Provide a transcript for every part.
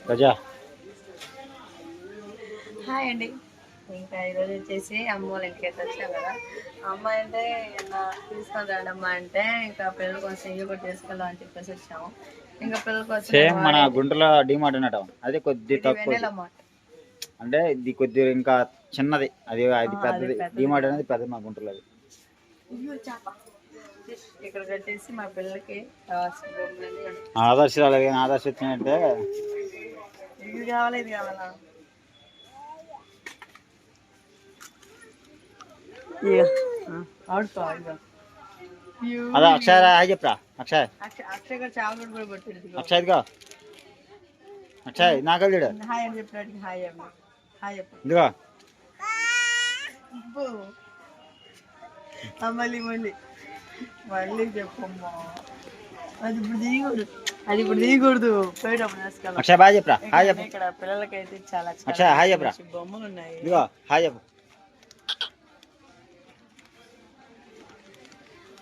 Gaza hi అండి. ఇంకా ఈరోజు వచ్చేసి అమ్మ వాళ్ళ ఇంటికి అయితే వచ్చాం కదా. అమ్మాయి అంటే ఇలా తీసుకొని రండి అమ్మ అంటే ఇంకా పిల్లల కోసం ఇవి కూడా తీసుకెళ్ళాం అని చెప్పేసి వచ్చాము. ఇంకా పిల్లల కోసం సేమ్ మన గుంటూరులో డిమార్ట్ అన్నట్టు అదే కొద్ది తక్కువ అంటే ఇది కొద్దిగా ఇంకా చిన్నది అది పెద్దది డిమార్ట్ అనేది పెద్దది మా గుంటూరులో. ఇక్కడికి వచ్చేసి మా పిల్లలకి ఆదర్శాలు ఆదర్శ వచ్చినట్టే ఇది కావాలి ఇది కావాలా అదే అక్షయ్ హాయ్ చెప్పరా. అక్షయ్ అక్షయ్ గారు చాలా కూడా పట్టింది. అక్షయ్గా అక్షయ్ నాకు చూడు హాయ్ అని చెప్పినట్టు హాయ్ అమ్మ హాయ్ చెప్పు. ఇదిగో మళ్ళీ మళ్ళీ మళ్ళీ చెప్పమ్మా. అది ఇప్పుడు దిగకూడదు, అది ఇప్పుడు దిగకూడదు. పోయేటప్పుడు వేసుకోవాలి. అక్షయ్ బాయ్ చెప్పరా. హాయ్ చెప్పు. ఇక్కడ పిల్లలకైతే చాలా అక్షయ్ హాయ్ చెప్పరా. బొమ్మలు ఉన్నాయి. ఇదిగో హాయ్ చెప్పు.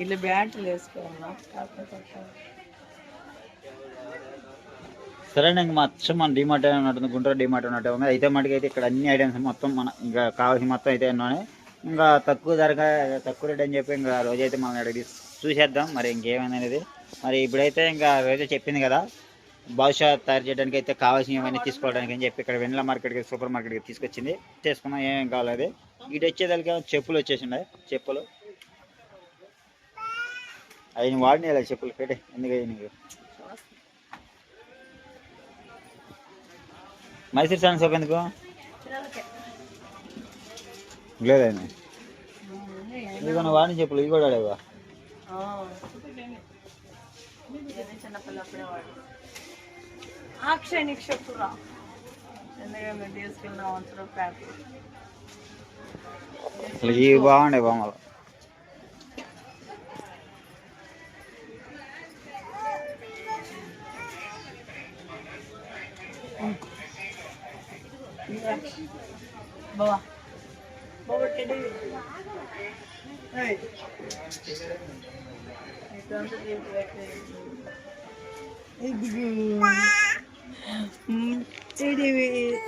ఇట్లా బ్యాటరీలు వేసుకోవాలా. సరే ఇంక మొత్తం మన డిమార్ట్ ఉన్నట్టుంది, గుంటూరు డిమార్ట్ ఉన్నట్టు ఉంది. అయితే మటుకు అయితే ఇక్కడ అన్ని ఐటమ్స్ మొత్తం మన ఇంకా కావాల్సిన మొత్తం అయితే ఉన్నాయి. ఇంకా తక్కువ ధరగా తక్కువ రేట్ అని చెప్పి ఇంకా రోజైతే మనం అడిగి చూసేద్దాం మరి ఇంకేమైంది అనేది. మరి ఇప్పుడైతే ఇంకా రోజు చెప్పింది కదా బాదుషా తయారు చేయడానికి అయితే కావాల్సిన ఏమైనా తీసుకోవడానికి అని చెప్పి ఇక్కడ వెన్నెల మార్కెట్కి సూపర్ మార్కెట్కి తీసుకొచ్చింది. చేసుకున్నాం ఏమేమి కావాలి అది. ఇటు వచ్చేదానికి చెప్పులు వచ్చేసిండే. చెప్పులు అవి వాడిన చెప్పులు పెట్టే ఎందుకు నీకు మైసూర్ శాండ్ సోప్ ఎందుకు లేదండి. ఇదిగో నువ్వు వాడిన చెప్పులు ఇవి కూడా ఆడేవా. అక్షయ్ నీకు చెప్పురా ఎందుకంటే తీసుకెళ్ళిన ఇవి బాగుండే బొమ్మలు. బావా బాబా టెడ్డీ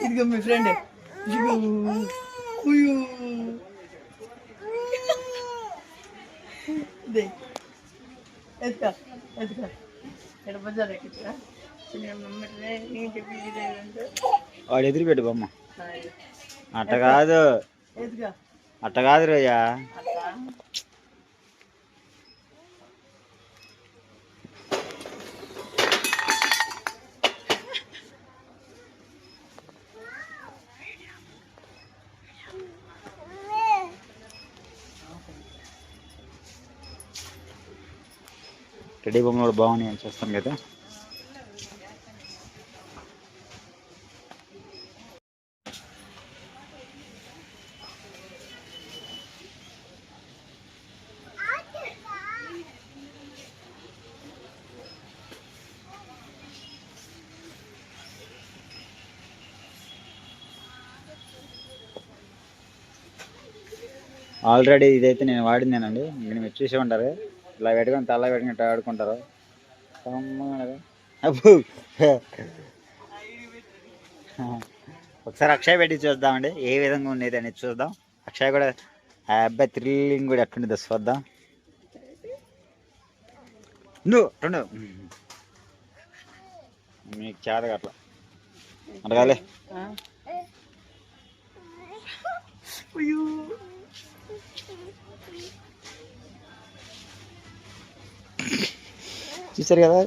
ఇదిగో మీ ఫ్రెండ్ ఎత్తుకా ఎత్తుకా ఇక్కడ బజార్ ఎక్కించా వాడు ఎదురుపెట్టు బొమ్మ. అట్ట కాదు అట్ట కాదు రోజా. టెడ్డీ బొమ్మలు కూడా బాగున్నాయి అని చూస్తాం కదా. ఆల్రెడీ ఇదైతే నేను వాడిందేనండి. నేను మీరు చూసే ఉంటారు. ఇలా పెట్టుకొని తల పెట్టుకుంటే ఆడుకుంటారు. అబ్బో ఒకసారి అక్షయ్ పెట్టి చూద్దామండి ఏ విధంగా ఉండేది అనేది చూద్దాం. అక్షయ్ కూడా అబ్బాయి థ్రిల్లింగ్ కూడా ఎట్లుండేది చూద్దాం. నువ్వు రెండు మీకు చేత అట్లా అడగాలి. చూసారు కదా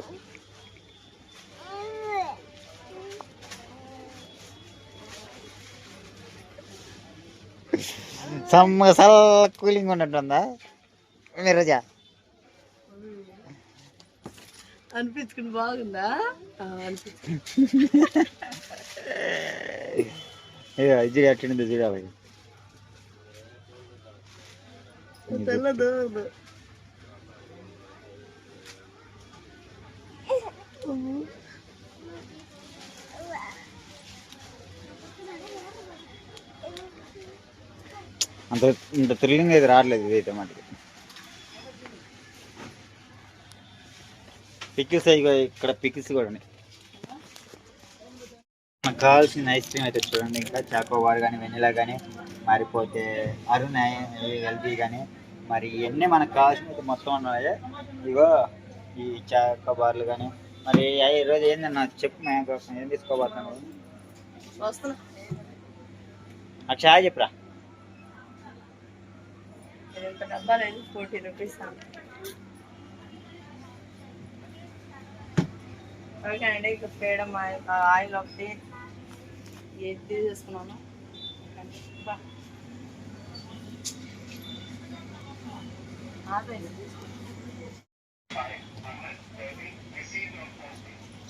సమ్మసల్ కూలింగ్ ఉన్నట్టుందా మీరు రోజా అనిపించుకుని బాగుందా ఇది అట్టింది చూడాలి. తెల్లదు అంత ఇంత థ్రిల్లింగ్ అయితే రావట్లేదు ఇదైతే మటుకు. పికిల్స్ ఇక్కడ పికిల్స్ కూడా ఉన్నాయి. కావాల్సిన ఐస్ క్రీమ్ అయితే చూడండి, ఇంకా చాకోబార్ కానీ వెనిలా కానీ మరిపోతే అరుణ్ ఎల్బీ కానీ మరి ఇవన్నీ మనకు కావాల్సినవి మొత్తం ఉన్నాయి. ఇగో ఈ చాకోబార్లు కానీ మరి ఈరోజు ఏందన్నా చెప్పు, మేము కోసం ఏం తీసుకోబోతున్నాను అక్షయ చెప్పురా. డబ్బా 40 రూపీస్. ఓకే అండి, ఇక ఫ్రీడమ్ ఆయిల్ ఒకటి ఏది తీసేసుకున్నాను.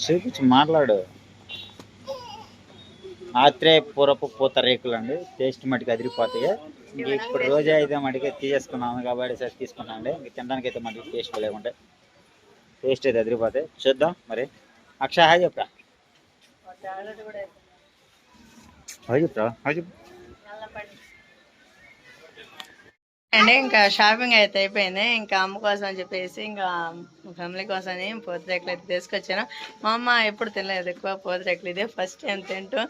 చూపించి మాట్లాడు. ఆత్రే పూరపు పూతరేకులు అండి, టేస్ట్ మటుకు అదిరిపోతాయి. ఇంక ఇప్పుడు రోజా అయితే మటుకే తీసేసుకున్నాను కాబట్టి సార్ తీసుకున్నాను అండి. ఇంక తినడానికి అయితే మటుకు టేస్ట్ లేకుంటే టేస్ట్ అయితే అదిరిపోతాయి. చూద్దాం మరి. అక్షయ్ హాయ్ చెప్తా, హాయ్ చెప్తా, హాయ్ చెప్పు అండి. ఇంకా షాపింగ్ అయితే అయిపోయింది. ఇంకా అమ్మ కోసం అని చెప్పేసి ఇంకా ఫ్యామిలీ కోసం అని పూతరేకులు అయితే తీసుకొచ్చాను. మా అమ్మ ఎప్పుడు తినలేదు ఎక్కువ పూతరేకులు, ఇదే ఫస్ట్ టైం తింటూ,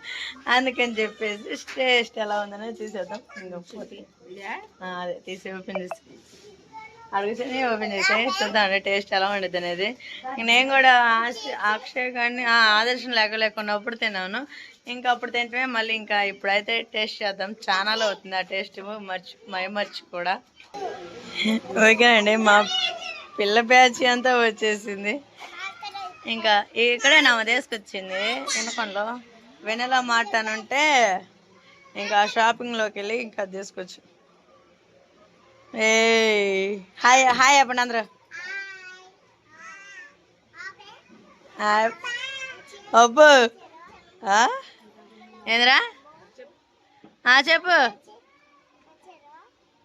అందుకని చెప్పేసి టేస్ట్ ఎలా ఉందని చూసేద్దాం. ఇంకా అదే తీసి ఓపెన్ చేసి అడుగుతూనే ఓపెన్ చేసాయి, చూద్దాం టేస్ట్ ఎలా ఉండేది అనేది. నేను కూడా అక్షయ్ కానీ ఆదర్శం లేకున్నప్పుడు తిన్నాను. ఇంకా అప్పుడు తింటే మళ్ళీ ఇంకా ఇప్పుడైతే టేస్ట్ చేద్దాం. చాలా అవుతుంది ఆ టేస్ట్ మర్చి కూడా. ఓకేనండి, మా పిల్ల బ్యాచ్ అంతా వచ్చేసింది. ఇంకా ఇక్కడే నా తీసుకొచ్చింది వినకొండలో వెనెలా మార్ట్ అని ఉంటే, ఇంకా షాపింగ్లోకి వెళ్ళి ఇంకా తీసుకొచ్చు. ఏ హాయ్ హాయ్ చెప్పండి అందరూ. అబ్బో ఏంద్రా చెప్పు,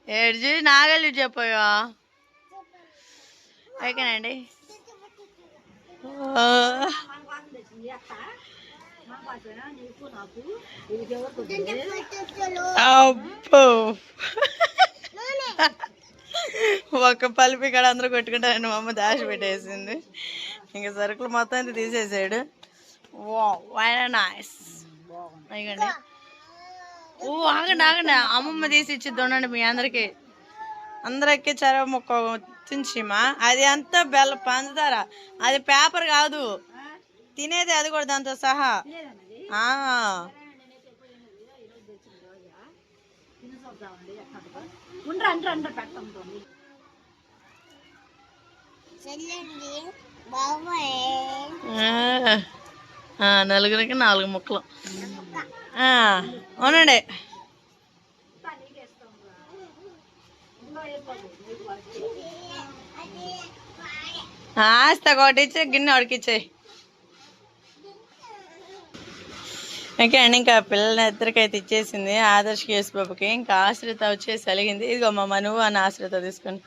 ఏడు చూసి నాగలి చెప్పయా. ఓకేనండి, అబ్బో ఒక పలిపి కాడ అందరూ కొట్టుకుంటారని మా అమ్మ దాచి పెట్టేసింది. ఇంకా సరుకులు మొత్తం అయితే తీసేసాడు. Very nice. అయ్యండి, ఆగండి అమ్మమ్మ తీసి ఇచ్చిద్ది ఉండండి మీ అందరికి చరవ మొక్క తించిమా. అది అంతా పంచదార, అది పేపర్ కాదు తినేది, అది కూడా దాంతో సహా. నలుగురికి 4 ముక్కలు అవునండి. ఆస్తా కొట్టించి గిన్నె ఉడికిచ్చాయి. ఓకే అండి, ఇంకా పిల్లల ఇద్దరికైతే ఇచ్చేసింది. ఆదర్శ్ కేసు బాబుకి, ఇంకా ఆశ్రిత వచ్చేసి అలిగింది. ఇదిగో మా నువ్వు అని ఆశ్రిత తీసుకొని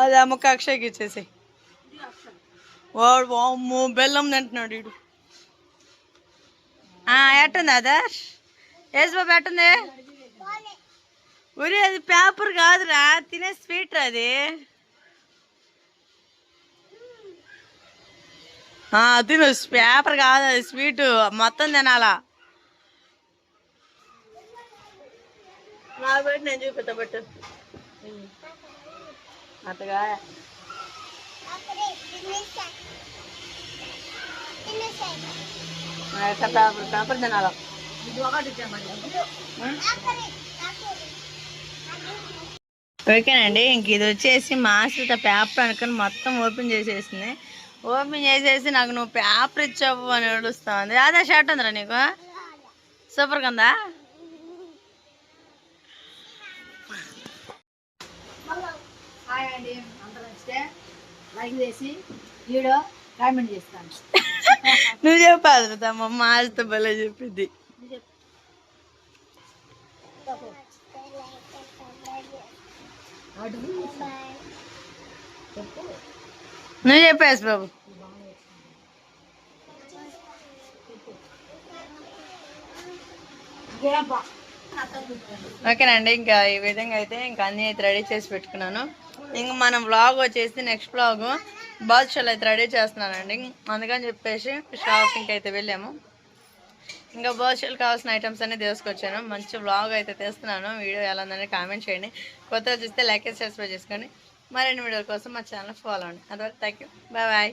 అది అమ్మక అక్షయ్కి ఇచ్చేసి. వాడు అమ్మో బెల్లం తింటున్నాడు వీడు. ఎట్టుంది ఆదర్శ్? ఏసు బాబు ఎట్టుంది? ఉరి అది పేపర్ కాదురా, తినే స్వీట్ అది. తిను, పేపర్ కాదు అది, స్వీట్ మొత్తం తినాలా. నాకు పెట్టి నేను చూపిస్తా పెట్టు అతగా. పేపర్ తినాలా. ఓకేనండి, ఇంక ఇది వచ్చేసి మా ఆశ్రిత పేపర్ అనుకుని మొత్తం ఓపెన్ చేసేసింది. ఓపెన్ చేసేసి నాకు నువ్వు పేపర్ ఇచ్చావు అని ఏడుస్తా ఉంది. అదే షర్ట్ ఉందిరా నీకు, సూపర్గా ఉందా. నువ్వు చెప్పాలి మా ఆశ్రిత భలే చెప్పింది. నువ్వు చెప్పేసి బాబు. ఓకేనండి, ఇంకా ఈ విధంగా అయితే ఇంకా అన్నీ అయితే రెడీ చేసి పెట్టుకున్నాను. ఇంక మనం వ్లాగ్ వచ్చేసి నెక్స్ట్ వ్లాగ్ బాదుషాలు అయితే రెడీ చేస్తున్నానండి. అందుకని చెప్పేసి షాపింగ్కి అయితే వెళ్ళాము. ఇంకా బర్త్డేకి కావాల్సిన ఐటమ్స్ అన్ని తీసుకొచ్చాను. మంచి వ్లాగ్ అయితే తీస్తున్నాను. వీడియో ఎలా ఉందని కామెంట్ చేయండి. కొత్తగా చూస్తే లైక్ చేసి సబ్స్క్రైబ్ చేసుకోండి. మరిన్ని వీడియోల కోసం మా ఛానల్ ఫాలో అవ్వండి. అదొక థ్యాంక్ యూ, బాయ్ బాయ్.